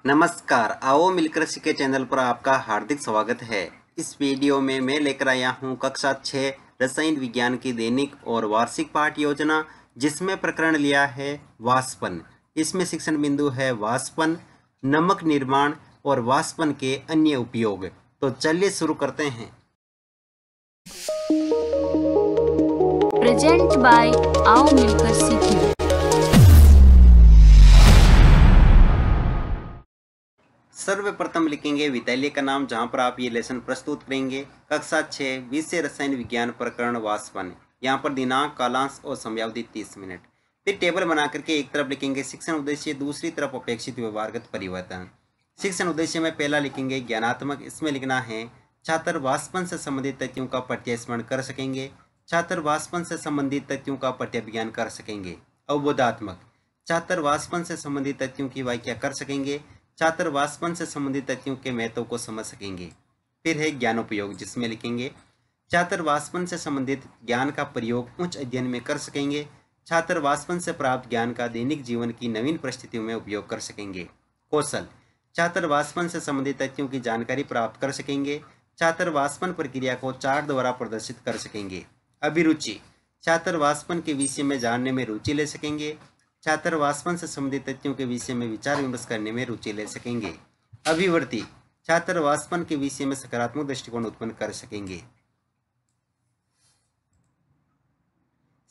नमस्कार, आओ मिलकर सीखे चैनल पर आपका हार्दिक स्वागत है। इस वीडियो में मैं लेकर आया हूं कक्षा 6 रसायन विज्ञान की दैनिक और वार्षिक पाठ योजना, जिसमें प्रकरण लिया है वाष्पन। इसमें शिक्षण बिंदु है वाष्पन, नमक निर्माण और वाष्पन के अन्य उपयोग। तो चलिए शुरू करते हैं। प्रेजेंट बाय आओ मिलकर सीखें। सर्वप्रथम लिखेंगे विद्यालय का नाम जहां पर आप ये लेसन प्रस्तुत करेंगे। कक्षा 6 विषय रसायन विज्ञान प्रकरण वाष्पन। यहाँ पर दिनांक, कालांश और समयावधि 30 मिनट। फिर टेबल बना करके एक तरफ लिखेंगे शिक्षण उद्देश्य, दूसरी तरफ अपेक्षित व्यवहारगत परिवर्तन। शिक्षण उद्देश्य में पहला लिखेंगे ज्ञानात्मक। इसमें लिखना है छात्र वाष्पन से संबंधित तथ्यों का प्रत्यस्मरण कर सकेंगे। छात्र वाष्पन से संबंधित तथ्यों का पठ्यविज्ञान कर सकेंगे। अवबोधात्मक, छात्र वाष्पन से संबंधित तथ्यों की व्याख्या कर सकेंगे। छात्र वाष्पन से संबंधित तथ्यों के महत्व को समझ सकेंगे। फिर है ज्ञानोपयोग, जिसमें लिखेंगे छात्र वाष्पन से संबंधित ज्ञान का प्रयोग उच्च अध्ययन में कर सकेंगे। छात्र वाष्पन से प्राप्त ज्ञान का दैनिक जीवन की नवीन परिस्थितियों में उपयोग कर सकेंगे। कौशल, छात्र वाष्पन से संबंधित तथ्यों की जानकारी प्राप्त कर सकेंगे। छात्र वाष्पन प्रक्रिया को चार्ट द्वारा प्रदर्शित कर सकेंगे। अभिरुचि, छात्र वाष्पन के विषय में जानने में रुचि ले सकेंगे। छात्र वाष्पन से संबंधित तथ्यों के विषय में विचार विमर्श करने में रुचि ले सकेंगे। अभिवृत्ति, छात्र वाष्पन के विषय में सकारात्मक दृष्टिकोण उत्पन्न कर सकेंगे।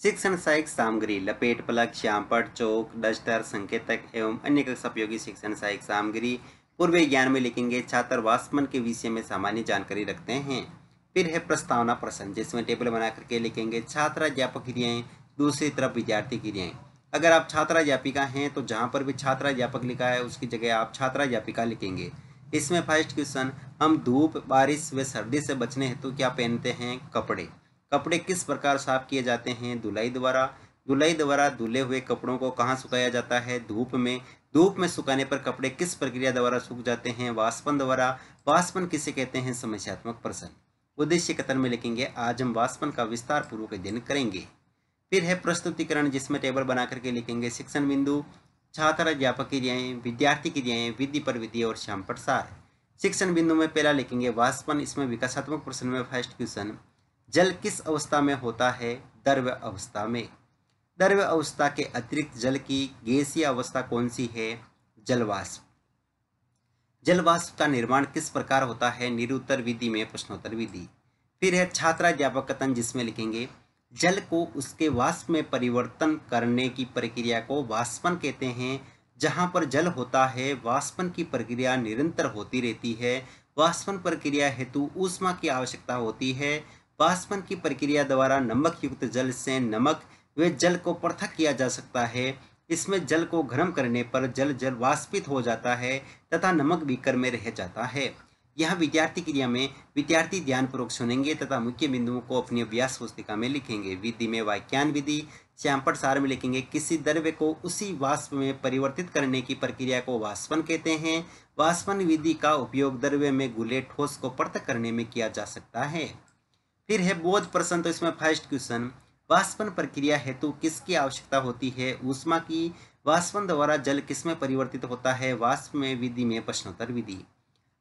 शिक्षण सहायक सामग्री, लपेट फलक, श्यामपट्ट, चौक, डस्टर, संकेतक एवं अन्य कक्षा उपयोगी शिक्षण सहायक सामग्री। पूर्व ज्ञान में लिखेंगे छात्र वाष्पन के विषय में सामान्य जानकारी रखते हैं। फिर है प्रस्तावना प्रश्न, जिसमें टेबल बना करके लिखेंगे छात्राध्यापक क्रियाएं, दूसरी तरफ विद्यार्थी क्रियाएं। अगर आप छात्राध्यापिका हैं तो जहां पर भी छात्राध्यापक लिखा है उसकी जगह आप छात्राध्यापिका लिखेंगे। इसमें फर्स्ट क्वेश्चन, हम धूप, बारिश व सर्दी से बचने हेतु क्या पहनते हैं? कपड़े। कपड़े किस प्रकार साफ किए जाते हैं? धुलाई द्वारा। धुलाई द्वारा धुले हुए कपड़ों को कहाँ सुखाया जाता है? धूप में। धूप में सुखाने पर कपड़े किस प्रक्रिया द्वारा सूख जाते हैं? वाष्पन द्वारा। वाष्पन किसे कहते हैं? समस्यात्मक प्रश्न। उद्देश्य कथन में लिखेंगे आज हम वाष्पन का विस्तार पूर्वक अध्ययन करेंगे। फिर है प्रस्तुतिकरण, जिसमें टेबल बना करके लिखेंगे शिक्षण बिंदु, छात्र अध्यापक क्रियाएं, विद्यार्थी क्रियाएं, विधि पर विधि और श्यामपट्ट सार। शिक्षण बिंदु में पहला लिखेंगे वाष्पन। इसमें विकासात्मक प्रश्न में फर्स्ट क्वेश्चन, जल किस अवस्था में होता है? द्रव्य अवस्था में। द्रव्य अवस्था के अतिरिक्त जल की गैसीय अवस्था कौन सी है? जलवाष्प। जलवाष्प का निर्माण किस प्रकार होता है? निरुत्तर विधि में प्रश्नोत्तर विधि। फिर है छात्राध्यापक कथन, जिसमें लिखेंगे जल को उसके वाष्प में परिवर्तन करने की प्रक्रिया को वाष्पन कहते हैं। जहां पर जल होता है वाष्पन की प्रक्रिया निरंतर होती रहती है। वाष्पन प्रक्रिया हेतु ऊष्मा की आवश्यकता होती है। वाष्पन की प्रक्रिया द्वारा नमक युक्त जल से नमक व जल को पृथक किया जा सकता है। इसमें जल को गर्म करने पर जल वाष्पित हो जाता है तथा नमक बीकर में रह जाता है। यह विद्यार्थी क्रिया में विद्यार्थी ध्यानपूर्वक सुनेंगे तथा मुख्य बिंदुओं को अपनी अभ्यास पुस्तिका में लिखेंगे। विधि में वाक्यान विधि। श्यामपट्ट सार में लिखेंगे किसी द्रव्य को उसी वाष्प में परिवर्तित करने की प्रक्रिया को वाष्पन कहते हैं। वाष्पन विधि का उपयोग द्रव्य में घुले ठोस को पृथक करने में किया जा सकता है। फिर है बोध प्रश्न, तो इसमें फर्स्ट क्वेश्चन, वाष्पन प्रक्रिया हेतु किसकी आवश्यकता होती है? ऊष्मा की। वाष्पन द्वारा जल किसमें परिवर्तित होता है? वाष्प में। विधि में प्रश्नोत्तर विधि।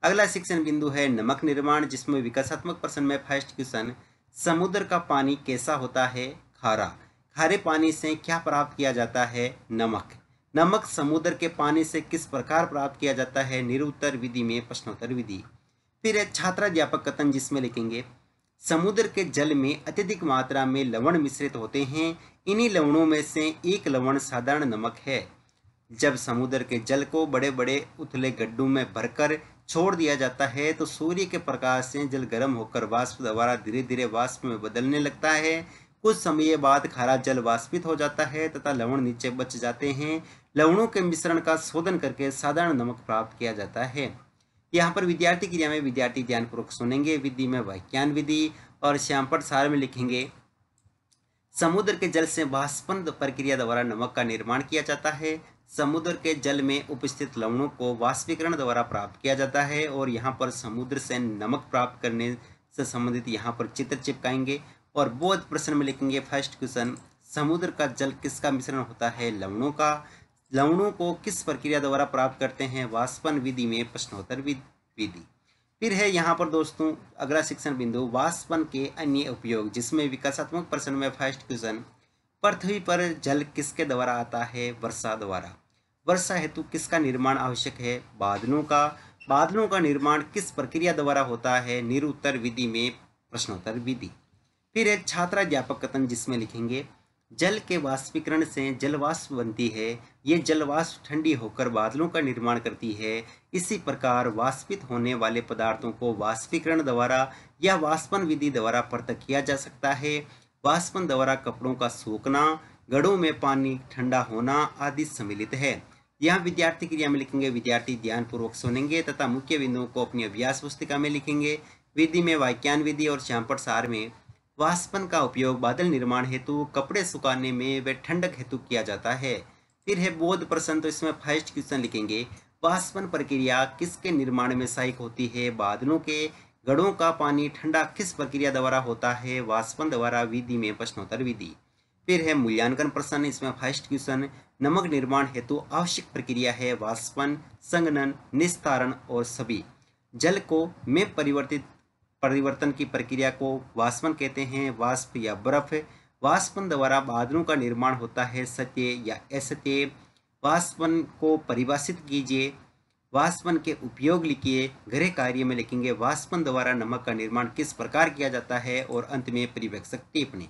अगला शिक्षण बिंदु है नमक निर्माण, जिसमें विकासात्मक प्रश्न में फर्स्ट क्वेश्चन, समुद्र का पानी कैसा होता है? खारा। खारे पानी से क्या प्राप्त किया जाता है? नमक। नमक समुद्र के पानी से किस प्रकार प्राप्त किया जाता है? निरुत्तर विधि में प्रश्नोत्तर विधि। फिर है छात्राध्यापक कथन, जिसमें लिखेंगे समुद्र के जल में अत्यधिक मात्रा में लवण मिश्रित होते हैं। इन्हीं लवणों में से एक लवण साधारण नमक है। जब समुद्र के जल को बड़े बड़े उथले गड्ढों में भरकर छोड़ दिया जाता है तो सूर्य के प्रकाश से जल गर्म होकर वाष्प द्वारा धीरे धीरे वाष्प में बदलने लगता है। कुछ समय बाद खारा जल वाष्पित हो जाता है तथा लवण नीचे बच जाते हैं। लवणों के मिश्रण का शोधन करके साधारण नमक प्राप्त किया जाता है। यहाँ पर विद्यार्थी क्रिया में विद्यार्थी ध्यानपूर्वक सुनेंगे। विधि में वाक्यान विधि और श्यामपट्ट सार में लिखेंगे समुद्र के जल से वाष्पन प्रक्रिया द्वारा नमक का निर्माण किया जाता है। समुद्र के जल में उपस्थित लवणों को वाष्पीकरण द्वारा प्राप्त किया जाता है। और यहाँ पर समुद्र से नमक प्राप्त करने से संबंधित यहाँ पर चित्र चिपकाएंगे। और बोध प्रश्न में लिखेंगे फर्स्ट क्वेश्चन, समुद्र का जल किसका मिश्रण होता है? लवणों का। लवणों को किस प्रक्रिया द्वारा प्राप्त करते हैं? वाष्पन विधि में प्रश्नोत्तर विधि। फिर है यहाँ पर दोस्तों अगला शिक्षण बिंदु वाष्पन के अन्य उपयोग, जिसमें विकासात्मक प्रश्न में फर्स्ट क्वेश्चन, पृथ्वी पर जल किसके द्वारा आता है? वर्षा द्वारा। वर्षा हेतु किसका निर्माण आवश्यक है? बादलों का। बादलों का निर्माण किस प्रक्रिया द्वारा होता है? निरुत्तर विधि में प्रश्नोत्तर विधि। फिर है छात्राध्यापक कथन, जिसमें लिखेंगे जल के वाष्पीकरण से जलवाष्प बनती है। ये जलवाष्प ठंडी होकर बादलों का निर्माण करती है। इसी प्रकार वाष्पित होने वाले पदार्थों को वाष्पीकरण द्वारा या वाष्पन विधि द्वारा पृथक किया जा सकता है। वाष्पन द्वारा कपड़ों का सूखना, घड़ों में पानी ठंडा होना आदि सम्मिलित है। यहाँ विद्यार्थी क्रिया में लिखेंगे विद्यार्थी ध्यानपूर्वक सुनेंगे तथा मुख्य बिंदुओं को अपनी अभ्यास पुस्तिका में लिखेंगे। विधि में वाक्यान विधि और श्यामपट सार में वाष्पन का उपयोग बादल निर्माण हेतु, कपड़े सुखाने में व ठंडक हेतु किया जाता है। फिर है बोध प्रश्न, तो इसमें फर्स्ट क्वेश्चन लिखेंगे वाष्पन प्रक्रिया किसके निर्माण में सहायक होती है? बादलों के। घड़ों का पानी ठंडा किस प्रक्रिया द्वारा होता है? वाष्पन द्वारा। विधि में प्रश्नोत्तर विधि। फिर है मूल्यांकन प्रश्न, इसमें फर्स्ट क्वेश्चन नमक निर्माण हेतु आवश्यक प्रक्रिया है? वाष्पन, संघनन, निस्तारण और सभी। जल को में परिवर्तन की प्रक्रिया को वाष्पन कहते हैं। वाष्प या बर्फ। वाष्पन द्वारा बादलों का निर्माण होता है। सत्य या असत्य। वाष्पन को परिभाषित कीजिए। वाष्पन के उपयोग लिखिए। गृह कार्य में लिखेंगे वाष्पन द्वारा नमक का निर्माण किस प्रकार किया जाता है। और अंत में परिवेक्षक टिप्पणी।